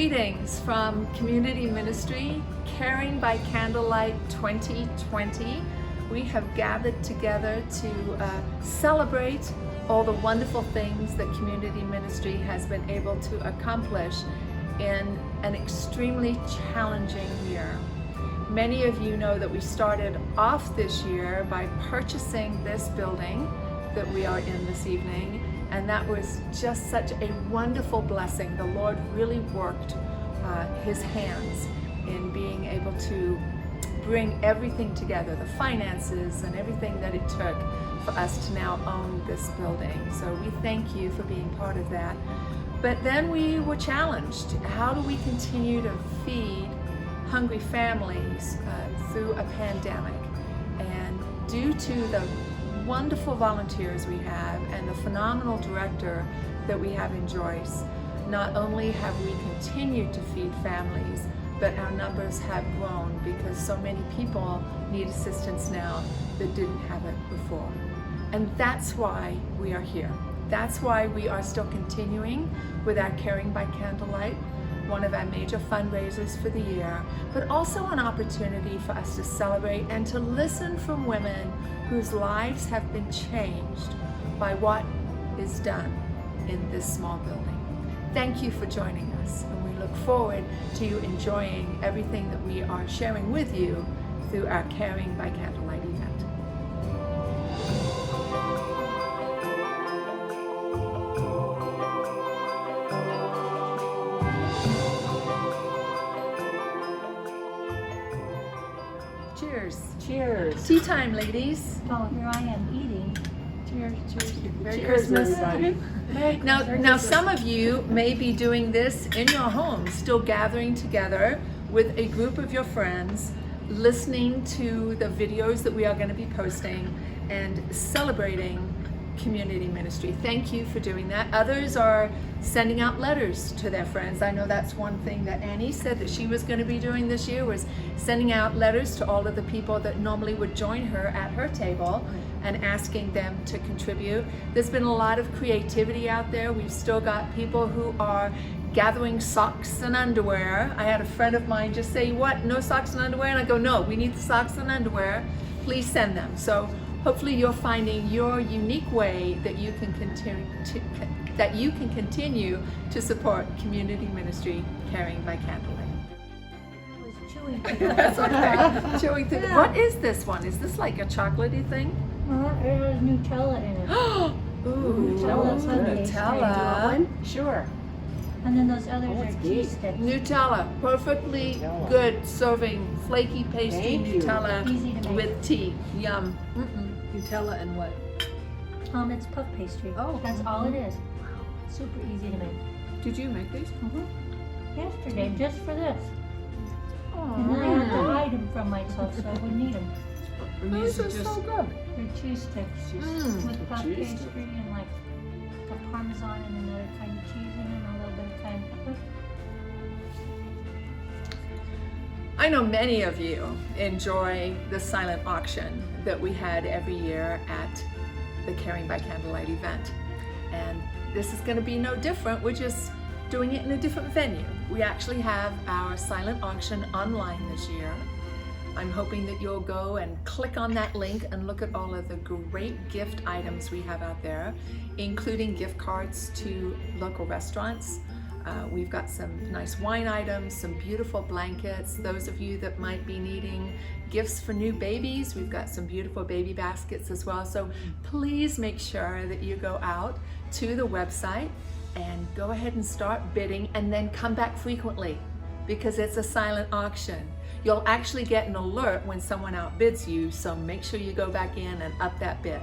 Greetings from Community Ministry, Caring by Candlelight 2020. We have gathered together to celebrate all the wonderful things that Community Ministry has been able to accomplish in an extremely challenging year. Many of you know that we started off this year by purchasing this building that we are in this evening, and that was just such a wonderful blessing. The Lord really worked His hands in being able to bring everything together, the finances and everything that it took for us to now own this building. So we thank you for being part of that. But then we were challenged. How do we continue to feed hungry families through a pandemic? And due to the wonderful volunteers we have and the phenomenal director that we have in Joyce, not only have we continued to feed families, but our numbers have grown because so many people need assistance now that didn't have it before. And that's why we are here. That's why we are still continuing with our Caring by Candlelight, one of our major fundraisers for the year, but also an opportunity for us to celebrate and to listen from women whose lives have been changed by what is done in this small building. Thank you for joining us, and we look forward to you enjoying everything that we are sharing with you through our Caring by Candlelight event. Cheers. Cheers. Tea time, ladies. Oh, here I am eating. Cheers, cheers. Merry Cheers, Christmas. everybody. Now some of you may be doing this in your homes, still gathering together with a group of your friends, listening to the videos that we are going to be posting and celebrating community ministry. Thank you for doing that. Others are sending out letters to their friends. I know that's one thing that Annie said that she was going to be doing this year, was sending out letters to all of the people that normally would join her at her table and asking them to contribute. There's been a lot of creativity out there. We've still got people who are gathering socks and underwear. I had a friend of mine just say, "What, no socks and underwear?" And I go, "No, we need the socks and underwear. Please send them." So hopefully you're finding your unique way that you can continue to support community ministry Caring by Candlelight. I was chewing. That's okay. Chewing through. What is this one? Is this like a chocolatey thing? It has Nutella in it. Ooh, Nutella sundae. Nutella. Sure. And then those others Oh, it's are good. cheese sticks. Nutella, perfectly Nutella. good serving flaky pastry Thank you. Nutella Easy to make. with tea. Yum. Nutella and what? It's puff pastry. Oh. That's all it is. Super easy to make. Did you make these? Yesterday, just for this. And then I had to hide them from myself so I wouldn't eat them. These are so good. They're cheese sticks with puff cheese pastry and like a Parmesan and another kind of cheese in it and a little bit of cayenne pepper. I know many of you enjoy the silent auction that we had every year at the Caring by Candlelight event. And this is going to be no different. We're just doing it in a different venue. We actually have our silent auction online this year. I'm hoping that you'll go and click on that link and look at all of the great gift items we have out there, including gift cards to local restaurants. We've got some nice wine items, some beautiful blankets. Those of you that might be needing gifts for new babies, we've got some beautiful baby baskets as well. So please make sure that you go out to the website and go ahead and start bidding, and then come back frequently because it's a silent auction. You'll actually get an alert when someone outbids you, so make sure you go back in and up that bid.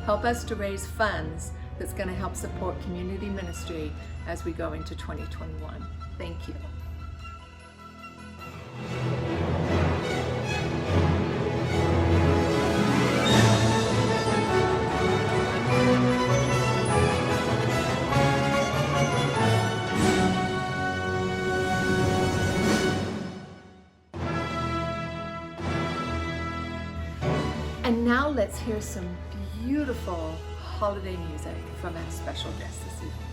Help us to raise funds that's going to help support community ministry as we go into 2021. Thank you. And now let's hear some beautiful holiday music from our special guest this evening.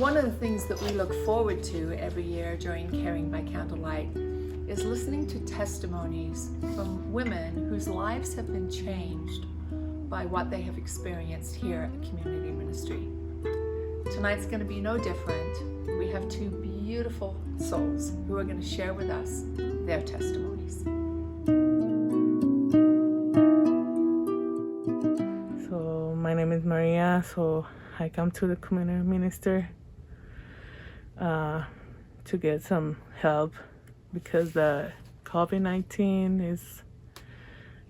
One of the things that we look forward to every year during Caring by Candlelight is listening to testimonies from women whose lives have been changed by what they have experienced here at the community ministry. Tonight's going to be no different. We have two beautiful souls who are going to share with us their testimonies. So my name is Maria. So I come to the community minister to get some help because the COVID-19 is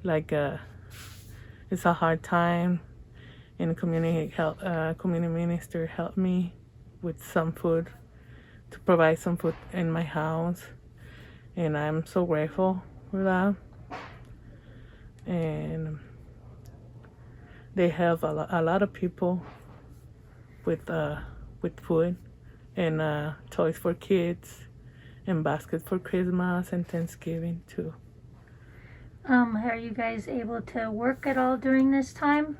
like it's a hard time, and community minister helped me with some food, to provide some food in my house, and I'm so grateful for that. And they have a lot of people with food and toys for kids and baskets for Christmas and Thanksgiving too. Are you guys able to work at all during this time?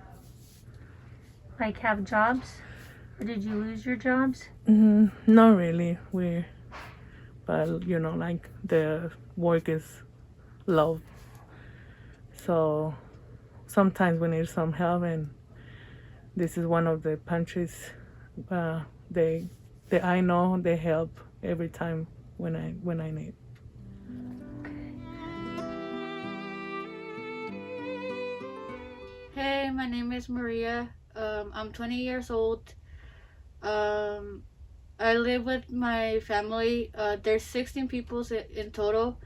Like have jobs? Or did you lose your jobs? Not really. But like the work is low. So sometimes we need some help, and this is one of the pantries. I know they help every time when I need. Hey, my name is Maria. I'm 20 years old. I live with my family. There's 16 people in total.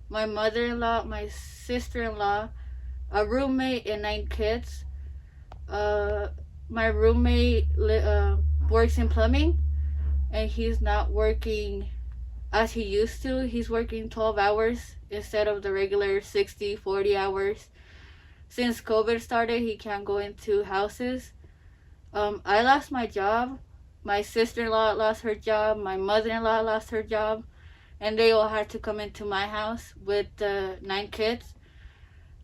My mother-in-law, my sister-in-law, a roommate, and 9 kids. My roommate works in plumbing, and he's not working as he used to. He's working 12 hours instead of the regular 60, 40 hours. Since COVID started, he can't go into houses. I lost my job. My sister-in-law lost her job. My mother-in-law lost her job. And they all had to come into my house with 9 kids.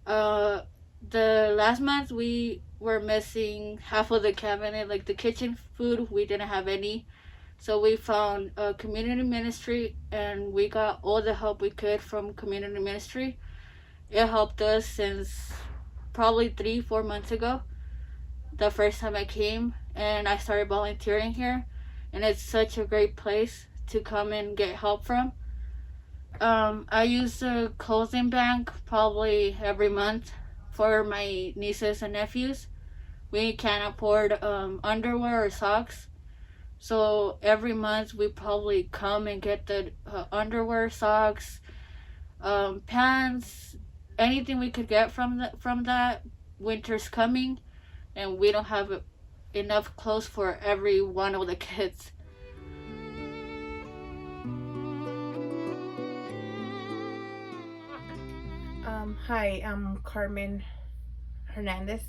The last month, we were missing half of the cabinet, like the kitchen food. We didn't have any. So we found a community ministry, and we got all the help we could from community ministry. It helped us since probably 3-4 months ago, the first time I came, and I started volunteering here, and it's such a great place to come and get help from. I use the clothing bank probably every month for my nieces and nephews. We can't afford underwear or socks, so every month we probably come and get the underwear, socks, pants, anything we could get from that. Winter's coming, and we don't have enough clothes for every one of the kids. Hi, I'm Carmen Hernandez,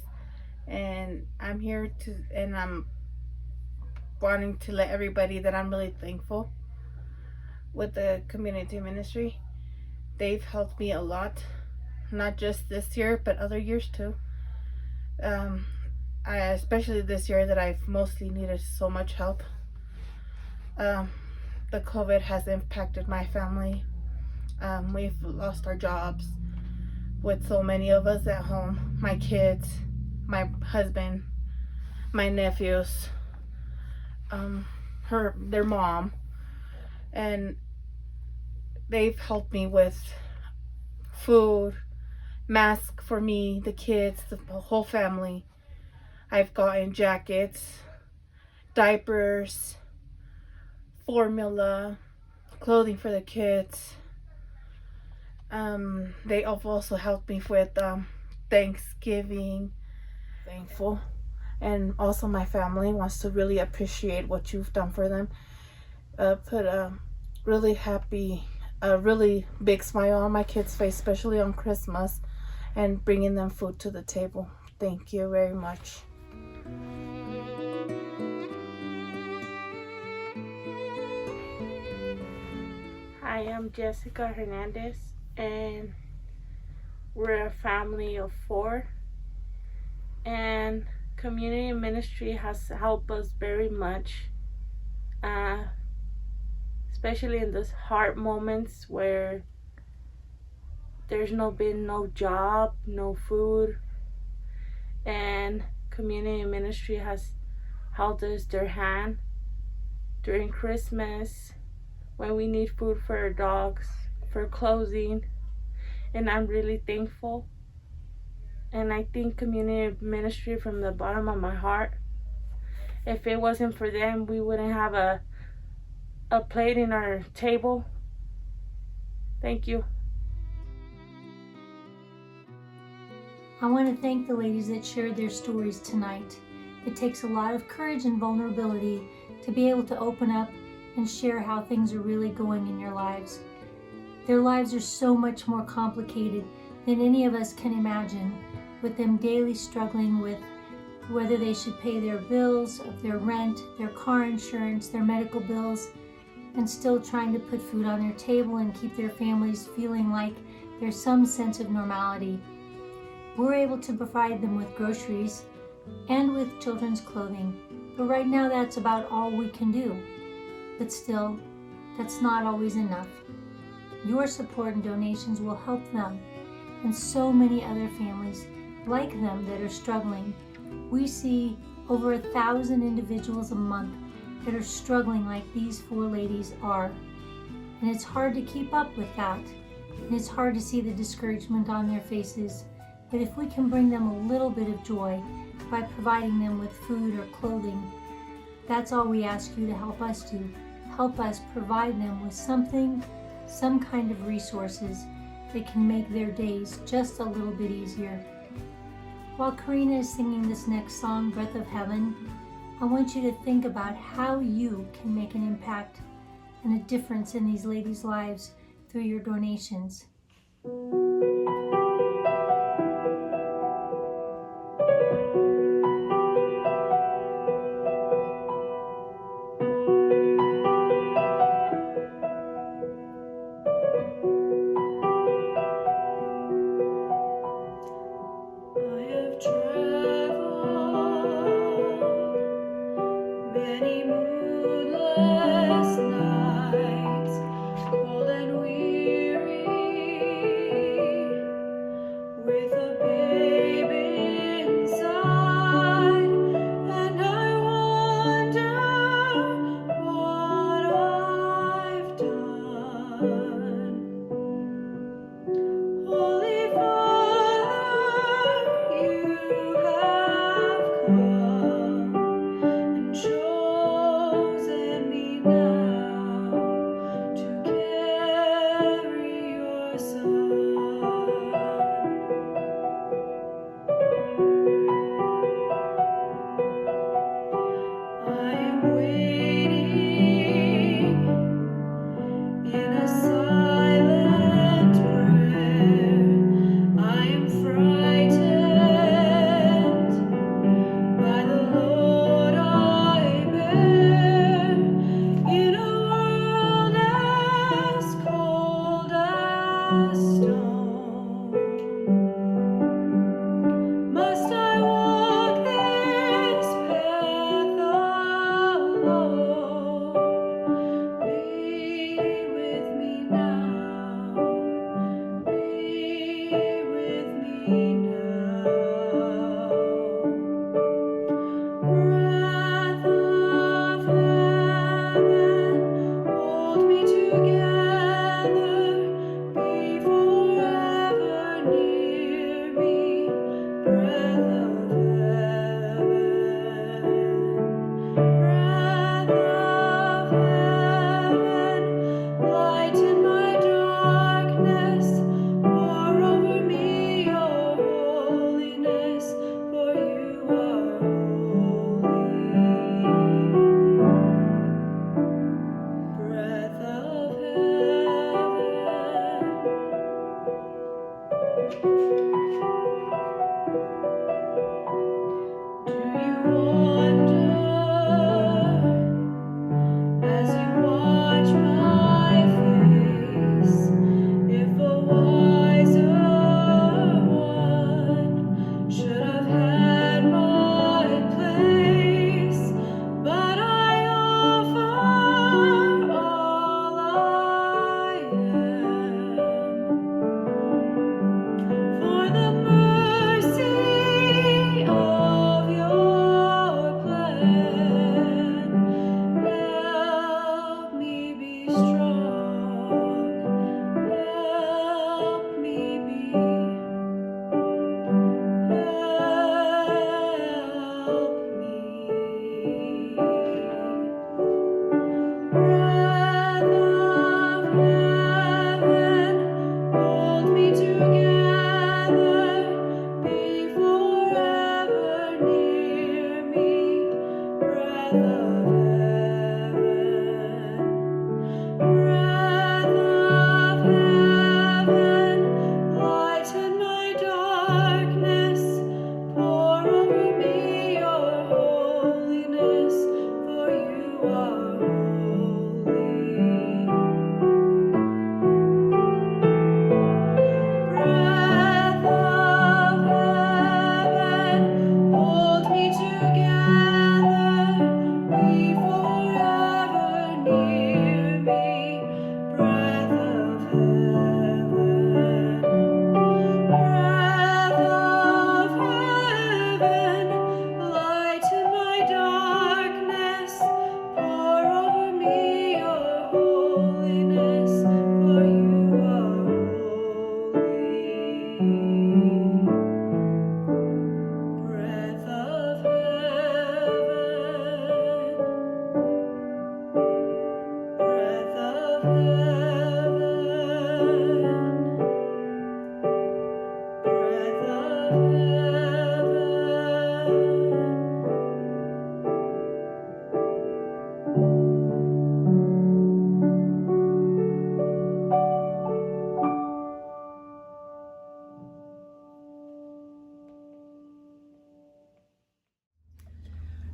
and I'm wanting to let everybody that I'm really thankful with the community ministry. They've helped me a lot, not just this year, but other years too. Especially this year that I've mostly needed so much help. The COVID has impacted my family. We've lost our jobs with so many of us at home. My kids, my husband, my nephews, their mom, and they've helped me with food, mask for me, the kids, the whole family. I've gotten jackets, diapers, formula, clothing for the kids. They have also helped me with Thanksgiving. Thankful. And also my family wants to really appreciate what you've done for them. Put a really big smile on my kids' face, especially on Christmas, and bringing them food to the table. Thank you very much. Hi, I'm Jessica Hernandez, and we're a family of 4, and community ministry has helped us very much. especially in those hard moments where there's been no job, no food, and community ministry has held us their hand during Christmas when we need food for our dogs, for clothing, and I'm really thankful. And I thank community ministry from the bottom of my heart. If it wasn't for them, we wouldn't have a plate in our table. Thank you. I want to thank the ladies that shared their stories tonight. It takes a lot of courage and vulnerability to be able to open up and share how things are really going in your lives. Their lives are so much more complicated than any of us can imagine, with them daily struggling with whether they should pay their bills, of their rent, their car insurance, their medical bills, and still trying to put food on their table and keep their families feeling like there's some sense of normality. We're able to provide them with groceries and with children's clothing, but right now that's about all we can do. But still, that's not always enough. Your support and donations will help them and so many other families like them that are struggling. We see over 1,000 individuals a month that are struggling like these 4 ladies are. And it's hard to keep up with that. And it's hard to see the discouragement on their faces. But if we can bring them a little bit of joy by providing them with food or clothing, that's all we ask you to help us do. Help us provide them with something, some kind of resources that can make their days just a little bit easier. While Karina is singing this next song, Breath of Heaven, I want you to think about how you can make an impact and a difference in these ladies' lives through your donations. Many moonless nights, cold and weary, with a baby inside, and I wonder what I've done. Holy Father, you have come and chosen me now to carry your Son.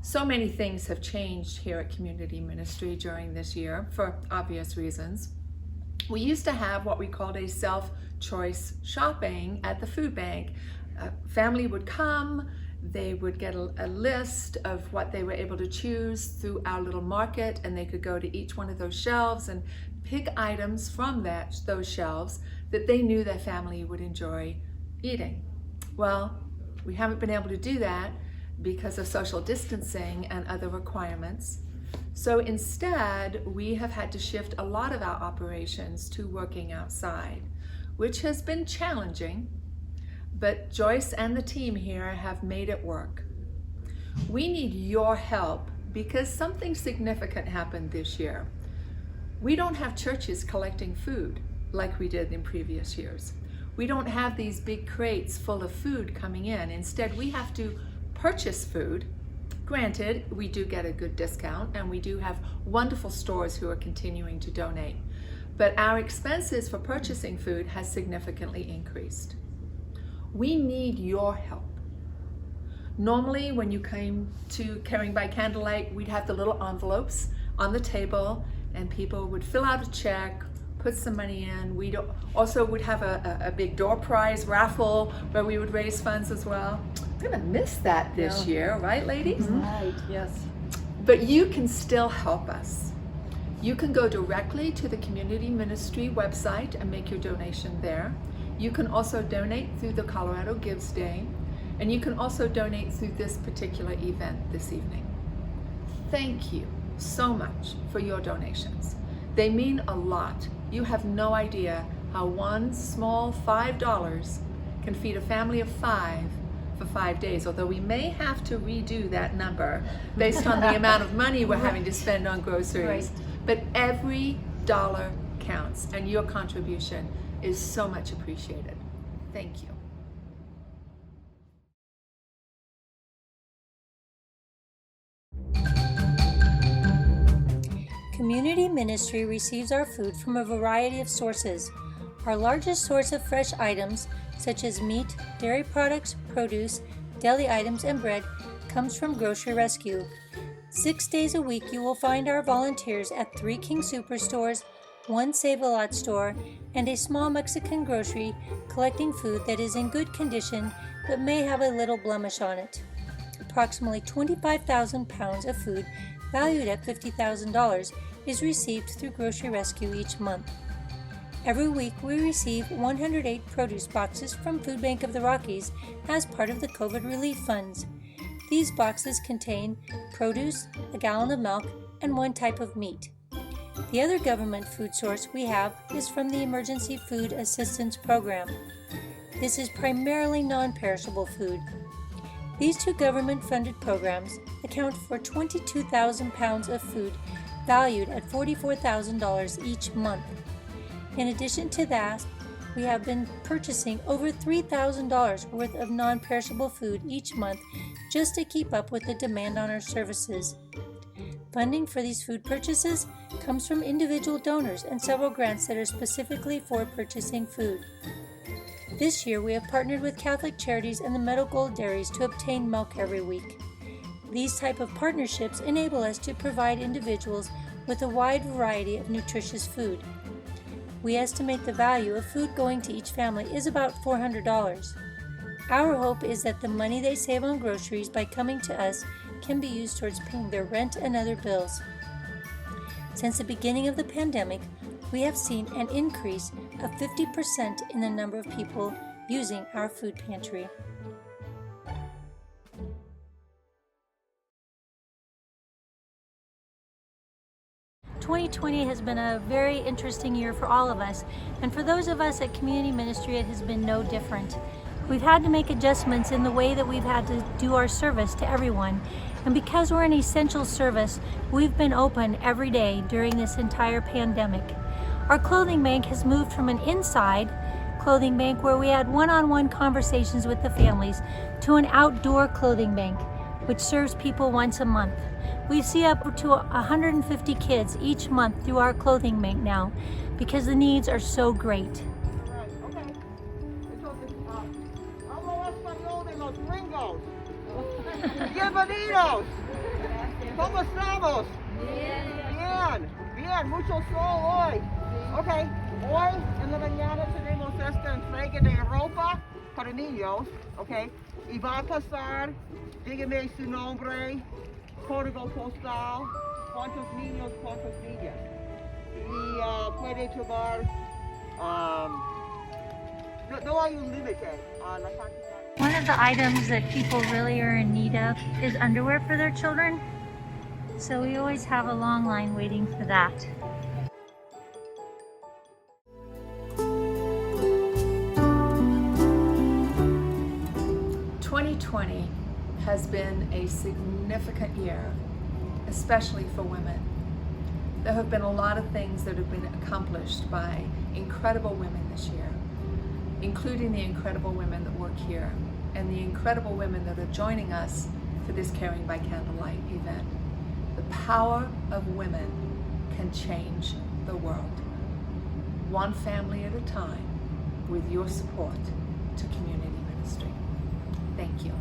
So many things have changed here at Community Ministry during this year for obvious reasons. We used to have what we called a self-choice shopping at the food bank. A family would come, they would get a list of what they were able to choose through our little market, and they could go to each one of those shelves and pick items from those shelves that they knew their family would enjoy eating. Well, we haven't been able to do that because of social distancing and other requirements. So instead, we have had to shift a lot of our operations to working outside, which has been challenging, but Joyce and the team here have made it work. We need your help because something significant happened this year. We don't have churches collecting food like we did in previous years. We don't have these big crates full of food coming in. Instead, we have to purchase food. Granted, we do get a good discount and we do have wonderful stores who are continuing to donate, but our expenses for purchasing food has significantly increased. We need your help. Normally, when you came to Caring by Candlelight, we'd have the little envelopes on the table and people would fill out a check, put some money in. We also would have a big door prize raffle where we would raise funds as well. I'm gonna miss that this year, right, ladies? Mm-hmm. Right, yes. But you can still help us. You can go directly to the Community Ministry website and make your donation there. You can also donate through the Colorado Gives Day, and you can also donate through this particular event this evening. Thank you so much for your donations. They mean a lot. You have no idea how one small $5 can feed a family of 5 for 5 days, although we may have to redo that number based on the amount of money we're having to spend on groceries. Right. But every dollar counts, and your contribution is so much appreciated. Thank you. Community Ministry receives our food from a variety of sources. Our largest source of fresh items, such as meat, dairy products, produce, deli items, and bread, comes from Grocery Rescue. 6 days a week, you will find our volunteers at 3 King Superstores, 1 Save-A-Lot store, and a small Mexican grocery collecting food that is in good condition but may have a little blemish on it. Approximately 25,000 pounds of food, valued at $50,000, is received through Grocery Rescue each month. Every week, we receive 108 produce boxes from Food Bank of the Rockies as part of the COVID relief funds. These boxes contain produce, a gallon of milk, and 1 type of meat. The other government food source we have is from the Emergency Food Assistance Program. This is primarily non-perishable food. These 2 government-funded programs account for 22,000 pounds of food valued at $44,000 each month. In addition to that, we have been purchasing over $3,000 worth of non-perishable food each month just to keep up with the demand on our services. Funding for these food purchases comes from individual donors and several grants that are specifically for purchasing food. This year, we have partnered with Catholic Charities and the Meadow Gold Dairies to obtain milk every week. These type of partnerships enable us to provide individuals with a wide variety of nutritious food. We estimate the value of food going to each family is about $400. Our hope is that the money they save on groceries by coming to us can be used towards paying their rent and other bills. Since the beginning of the pandemic, we have seen an increase of 50% in the number of people using our food pantry. "2020 has been a very interesting year for all of us, and for those of us at Community Ministry, it has been no different. We've had to make adjustments in the way that we've had to do our service to everyone, and because we're an essential service, we've been open every day during this entire pandemic. Our clothing bank has moved from an inside clothing bank where we had one-on-one conversations with the families to an outdoor clothing bank, which serves people once a month. We see up to 150 kids each month through our clothing bank now because the needs are so great. Bienvenidos. ¿Cómo estamos? Bien, bien, mucho sol hoy. Ok, hoy en la mañana tenemos esta entrega de ropa para niños, ok, y va a pasar, dígame su nombre, código postal, cuántos niños, cuántas niñas. Y puede tomar, no hay un límite a la cantidad. One of the items that people really are in need of is underwear for their children. So we always have a long line waiting for that. "2020 has been a significant year, especially for women. There have been a lot of things that have been accomplished by incredible women this year, including the incredible women that work here and the incredible women that are joining us for this Caring by Candlelight event. The power of women can change the world, one family at a time, with your support to community ministry. Thank you.